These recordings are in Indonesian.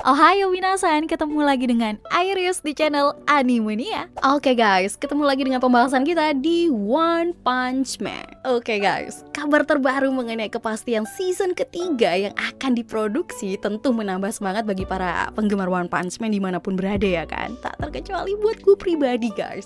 Ohayo minasan, ketemu lagi dengan Iris di channel Animania. Oke guys, ketemu lagi dengan pembahasan kita di One Punch Man. Oke guys, kabar terbaru mengenai kepastian season ketiga yang akan diproduksi tentu menambah semangat bagi para penggemar One Punch Man dimanapun berada ya kan. Tak terkecuali buat gue pribadi guys.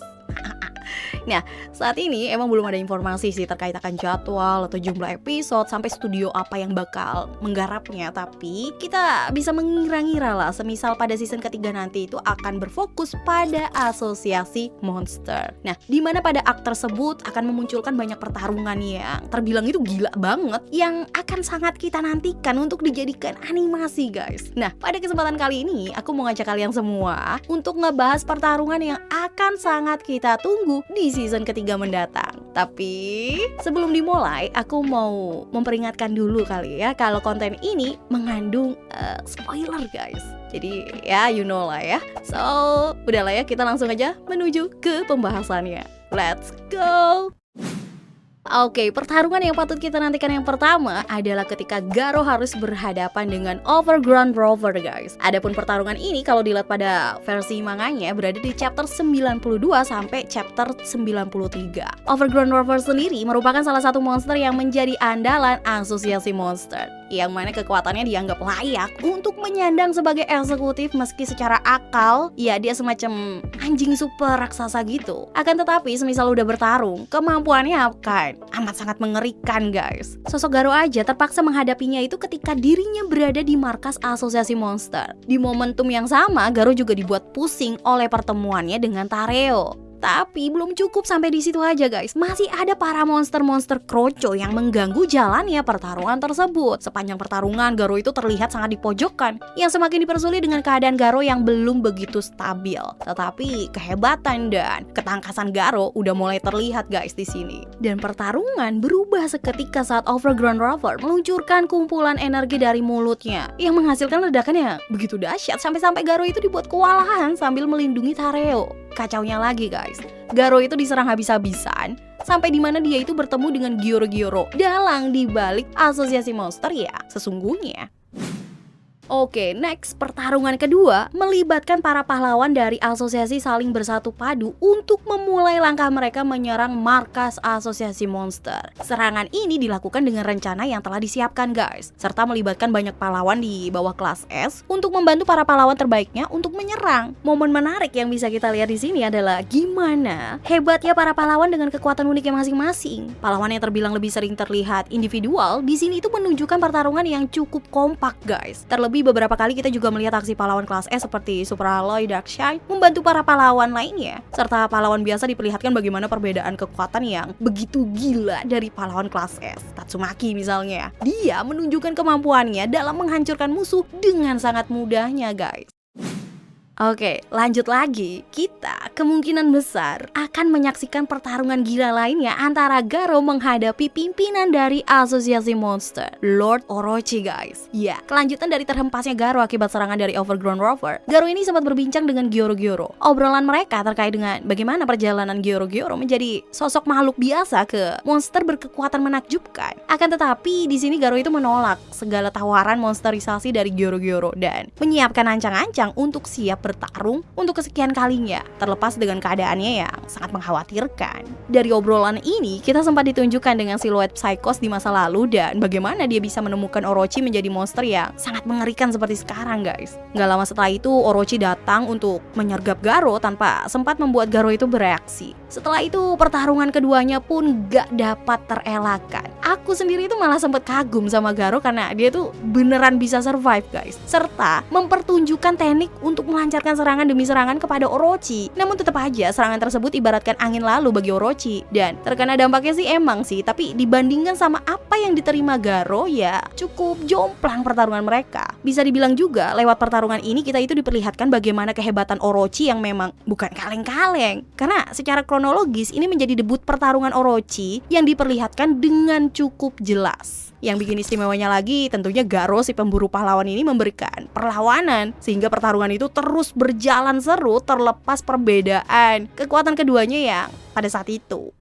Nah, saat ini emang belum ada informasi sih terkait akan jadwal atau jumlah episode sampai studio apa yang bakal menggarapnya. Tapi kita bisa mengira-ngira lah, semisal pada season ketiga nanti itu akan berfokus pada asosiasi monster. Nah, dimana pada arc tersebut akan memunculkan banyak pertarungan yang terbilang itu gila banget, yang akan sangat kita nantikan untuk dijadikan animasi guys. Nah, pada kesempatan kali ini aku mau ngajak kalian semua untuk ngebahas pertarungan yang akan sangat kita tunggu di season ketiga mendatang. Tapi sebelum dimulai, aku mau memperingatkan dulu kali ya, kalau konten ini mengandung spoiler guys. Jadi ya you know lah ya. So udahlah ya, kita langsung aja menuju ke pembahasannya. Let's go. Oke, pertarungan yang patut kita nantikan yang pertama adalah ketika Garo harus berhadapan dengan Overground Rover guys. Adapun pertarungan ini kalau dilihat pada versi manganya berada di chapter 92 sampai chapter 93. Overground Rover sendiri merupakan salah satu monster yang menjadi andalan asosiasi monster, yang mana kekuatannya dianggap layak untuk menyandang sebagai eksekutif meski secara akal ya dia semacam anjing super raksasa gitu. Akan tetapi semisal udah bertarung, kemampuannya akan amat sangat mengerikan guys. Sosok Garo aja terpaksa menghadapinya itu ketika dirinya berada di markas asosiasi monster. Di momentum yang sama, Garo juga dibuat pusing oleh pertemuannya dengan Tareo. Tapi belum cukup sampai di situ aja guys. Masih ada para monster-monster kroco yang mengganggu jalannya pertarungan tersebut. Sepanjang pertarungan, Garo itu terlihat sangat dipojokkan, yang semakin dipersulit dengan keadaan Garo yang belum begitu stabil. Tetapi kehebatan dan ketangkasan Garo udah mulai terlihat guys di sini. Dan pertarungan berubah seketika saat Overground Rover meluncurkan kumpulan energi dari mulutnya yang menghasilkan ledakan yang begitu dahsyat sampai-sampai Garo itu dibuat kewalahan sambil melindungi Tareo. Kacaunya lagi guys, Garo itu diserang habis-habisan sampai dimana dia itu bertemu dengan Gyoro-Gyoro, dalang di balik asosiasi monster ya sesungguhnya. Oke, next pertarungan kedua melibatkan para pahlawan dari asosiasi saling bersatu padu untuk memulai langkah mereka menyerang markas asosiasi monster. Serangan ini dilakukan dengan rencana yang telah disiapkan guys, serta melibatkan banyak pahlawan di bawah kelas S untuk membantu para pahlawan terbaiknya untuk menyerang. Momen menarik yang bisa kita lihat di sini adalah gimana hebatnya para pahlawan dengan kekuatan uniknya masing-masing. Pahlawan yang terbilang lebih sering terlihat individual di sini itu menunjukkan pertarungan yang cukup kompak guys. Terlebih beberapa kali kita juga melihat aksi pahlawan kelas S seperti Super Alloy, Darkshine membantu para pahlawan lainnya, serta pahlawan biasa diperlihatkan bagaimana perbedaan kekuatan yang begitu gila dari pahlawan kelas S. Tatsumaki misalnya, dia menunjukkan kemampuannya dalam menghancurkan musuh dengan sangat mudahnya guys. Oke, lanjut lagi. Kita kemungkinan besar akan menyaksikan pertarungan gila lainnya antara Garo menghadapi pimpinan dari asosiasi monster, Lord Orochi guys. Ya, kelanjutan dari terhempasnya Garo akibat serangan dari Overground Rover, Garo ini sempat berbincang dengan Gyoro-Gyoro. Obrolan mereka terkait dengan bagaimana perjalanan Gyoro-Gyoro menjadi sosok makhluk biasa ke monster berkekuatan menakjubkan. Akan tetapi di sini Garo itu menolak segala tawaran monsterisasi dari Gyoro-Gyoro dan menyiapkan ancang-ancang untuk siap bertarung untuk kesekian kalinya, terlepas dengan keadaannya yang sangat mengkhawatirkan. Dari obrolan ini, kita sempat ditunjukkan dengan siluet Psychos di masa lalu dan bagaimana dia bisa menemukan Orochi menjadi monster yang sangat mengerikan seperti sekarang guys. Gak lama setelah itu, Orochi datang untuk menyergap Garo tanpa sempat membuat Garo itu bereaksi. Setelah itu, pertarungan keduanya pun gak dapat terelakkan. Aku sendiri itu malah sempat kagum sama Garo karena dia tuh beneran bisa survive guys, serta mempertunjukkan teknik untuk melancarkan serangan demi serangan kepada Orochi. Namun tetap aja serangan tersebut ibaratkan angin lalu bagi Orochi, dan terkena dampaknya sih emang sih, tapi dibandingkan sama apa yang diterima Garo ya cukup jomplang pertarungan mereka. Bisa dibilang juga lewat pertarungan ini kita itu diperlihatkan bagaimana kehebatan Orochi yang memang bukan kaleng-kaleng, karena secara kronologis ini menjadi debut pertarungan Orochi yang diperlihatkan dengan cukup jelas. Yang bikin istimewanya lagi tentunya Garo si pemburu pahlawan ini memberikan perlawanan sehingga pertarungan itu terus berjalan seru terlepas perbedaan kekuatan keduanya yang pada saat itu.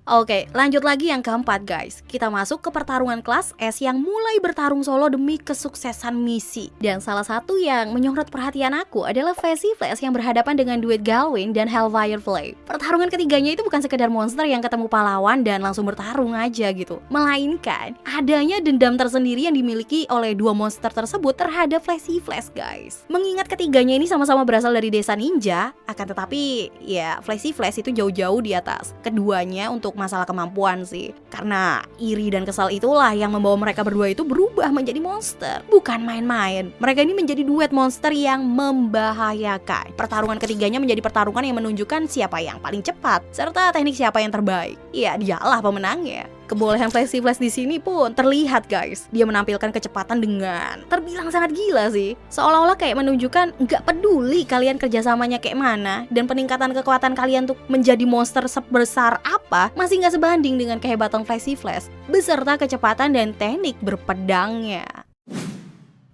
Oke, lanjut lagi yang keempat guys. Kita masuk ke pertarungan kelas S yang mulai bertarung solo demi kesuksesan misi. Dan salah satu yang menyorot perhatian aku adalah Fancy Flash yang berhadapan dengan duet Galwin dan Hellfire Flame. Pertarungan ketiganya itu bukan sekedar monster yang ketemu pahlawan dan langsung bertarung aja gitu, melainkan adanya dendam tersendiri yang dimiliki oleh dua monster tersebut terhadap Fancy Flash guys. Mengingat ketiganya ini sama-sama berasal dari desa ninja, akan tetapi ya Fancy Flash itu jauh-jauh di atas keduanya untuk masalah kemampuan sih. Karena iri dan kesal itulah yang membawa mereka berdua itu berubah menjadi monster. Bukan main-main. Mereka ini menjadi duet monster yang membahayakan. Pertarungan ketiganya menjadi pertarungan yang menunjukkan siapa yang paling cepat serta teknik siapa yang terbaik. Ya, dialah pemenangnya. Kebolehan Fancy Flash di sini pun terlihat guys. Dia menampilkan kecepatan dengan terbilang sangat gila sih. Seolah-olah kayak menunjukkan nggak peduli kalian kerjasamanya kayak mana dan peningkatan kekuatan kalian untuk menjadi monster sebesar apa masih nggak sebanding dengan kehebatan Fancy Flash beserta kecepatan dan teknik berpedangnya.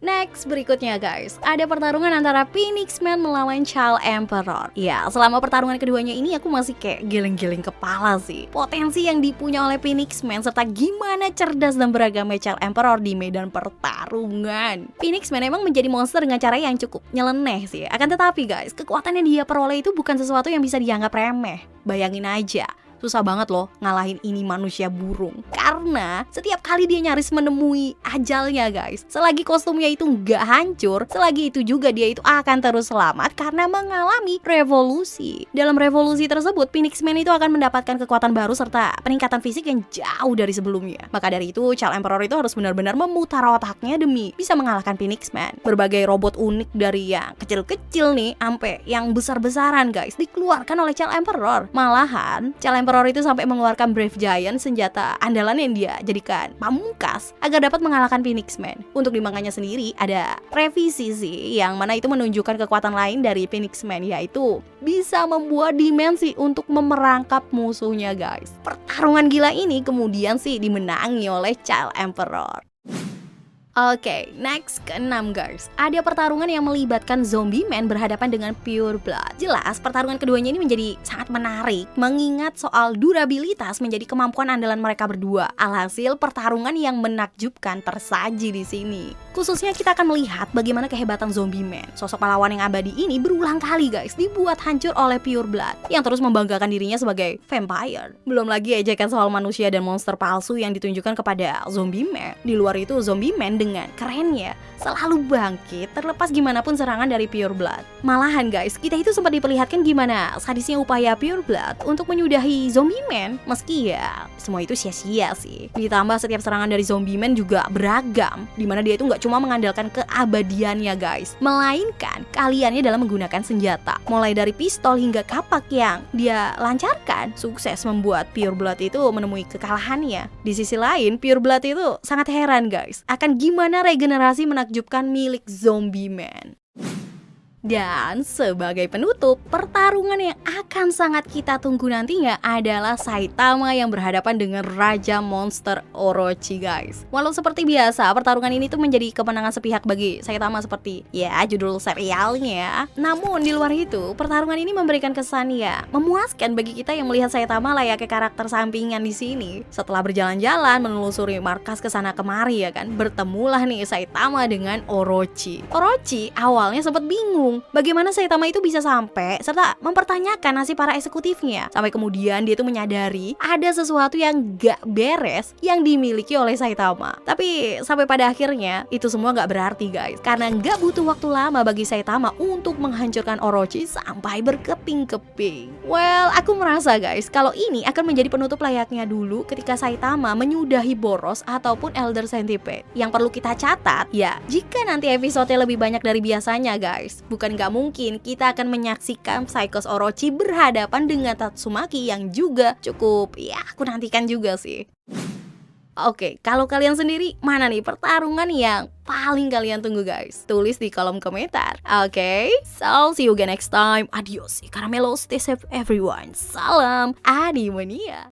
Next, berikutnya guys, ada pertarungan antara Phoenix Man melawan Child Emperor. Ya, selama pertarungan keduanya ini aku masih kayak geleng-geleng kepala sih. Potensi yang dipunya oleh Phoenix Man serta gimana cerdas dan beragamnya Child Emperor di medan pertarungan. Phoenix Man emang menjadi monster dengan cara yang cukup nyeleneh sih. Akan tetapi guys, kekuatan yang dia peroleh itu bukan sesuatu yang bisa dianggap remeh. Bayangin aja, susah banget loh ngalahin ini manusia burung. Karena setiap kali dia nyaris menemui ajalnya guys, selagi kostumnya itu nggak hancur, selagi itu juga dia itu akan terus selamat karena mengalami revolusi. Dalam revolusi tersebut, Phoenix Man itu akan mendapatkan kekuatan baru serta peningkatan fisik yang jauh dari sebelumnya. Maka dari itu, Child Emperor itu harus benar-benar memutar otaknya demi bisa mengalahkan Phoenix Man. Berbagai robot unik dari yang kecil-kecil nih sampai yang besar-besaran guys dikeluarkan oleh Child Emperor. Malahan, Child Emperor itu sampai mengeluarkan Brave Giant, senjata andalan yang dia jadikan pamungkas agar dapat mengalahkan Phoenix Man. Untuk di manganya sendiri ada revisi sih, yang mana itu menunjukkan kekuatan lain dari Phoenix Man, yaitu bisa membuat dimensi untuk memerangkap musuhnya guys. Pertarungan gila ini kemudian sih dimenangi oleh Child Emperor. Oke, next ke-6 guys. Ada pertarungan yang melibatkan Zombie Man berhadapan dengan Pure Blood. Jelas, pertarungan keduanya ini menjadi sangat menarik mengingat soal durabilitas menjadi kemampuan andalan mereka berdua. Alhasil, pertarungan yang menakjubkan tersaji di sini. Khususnya kita akan melihat bagaimana kehebatan Zombie Man. Sosok pahlawan yang abadi ini berulang kali guys dibuat hancur oleh Pure Blood yang terus membanggakan dirinya sebagai vampire. Belum lagi ejekan soal manusia dan monster palsu yang ditunjukkan kepada Zombie Man. Di luar itu, Zombie Man dengan kerennya selalu bangkit terlepas gimana pun serangan dari Pure Blood. Malahan guys, kita itu sempat diperlihatkan gimana sadisnya upaya Pure Blood untuk menyudahi Zombie Man, meski ya semua itu sia-sia sih. Ditambah setiap serangan dari Zombie Man juga beragam, dimana dia itu nggak cuma mengandalkan keabadiannya guys, melainkan keahliannya dalam menggunakan senjata, mulai dari pistol hingga kapak yang dia lancarkan, sukses membuat Pure Blood itu menemui kekalahannya. Di sisi lain, Pure Blood itu sangat heran guys akan gimana regenerasi menakjubkan milik Zombie Man. Dan sebagai penutup, pertarungan yang akan sangat kita tunggu nantinya adalah Saitama yang berhadapan dengan Raja Monster Orochi guys. Walau seperti biasa, pertarungan ini tuh menjadi kemenangan sepihak bagi Saitama seperti ya judul serialnya. Namun di luar itu, pertarungan ini memberikan kesan ya memuaskan bagi kita yang melihat Saitama layaknya karakter sampingan di sini. Setelah berjalan-jalan menelusuri markas kesana kemari ya kan, bertemulah nih Saitama dengan Orochi. Orochi awalnya sempat bingung bagaimana Saitama itu bisa sampai serta mempertanyakan nasib para eksekutifnya. Sampai kemudian dia itu menyadari ada sesuatu yang gak beres yang dimiliki oleh Saitama. Tapi sampai pada akhirnya itu semua gak berarti guys, karena gak butuh waktu lama bagi Saitama untuk menghancurkan Orochi sampai berkeping-keping. Well, aku merasa guys kalau ini akan menjadi penutup layaknya dulu ketika Saitama menyudahi Boros ataupun Elder Centipede. Yang perlu kita catat ya, jika nanti episode lebih banyak dari biasanya guys, bukan nggak mungkin kita akan menyaksikan Psychos Orochi berhadapan dengan Tatsumaki yang juga cukup ya aku nantikan juga sih. Oke, kalau kalian sendiri mana nih pertarungan yang paling kalian tunggu guys? Tulis di kolom komentar. Oke, so see you again next time. Adios, Caramelo, stay safe everyone. Salam Animania.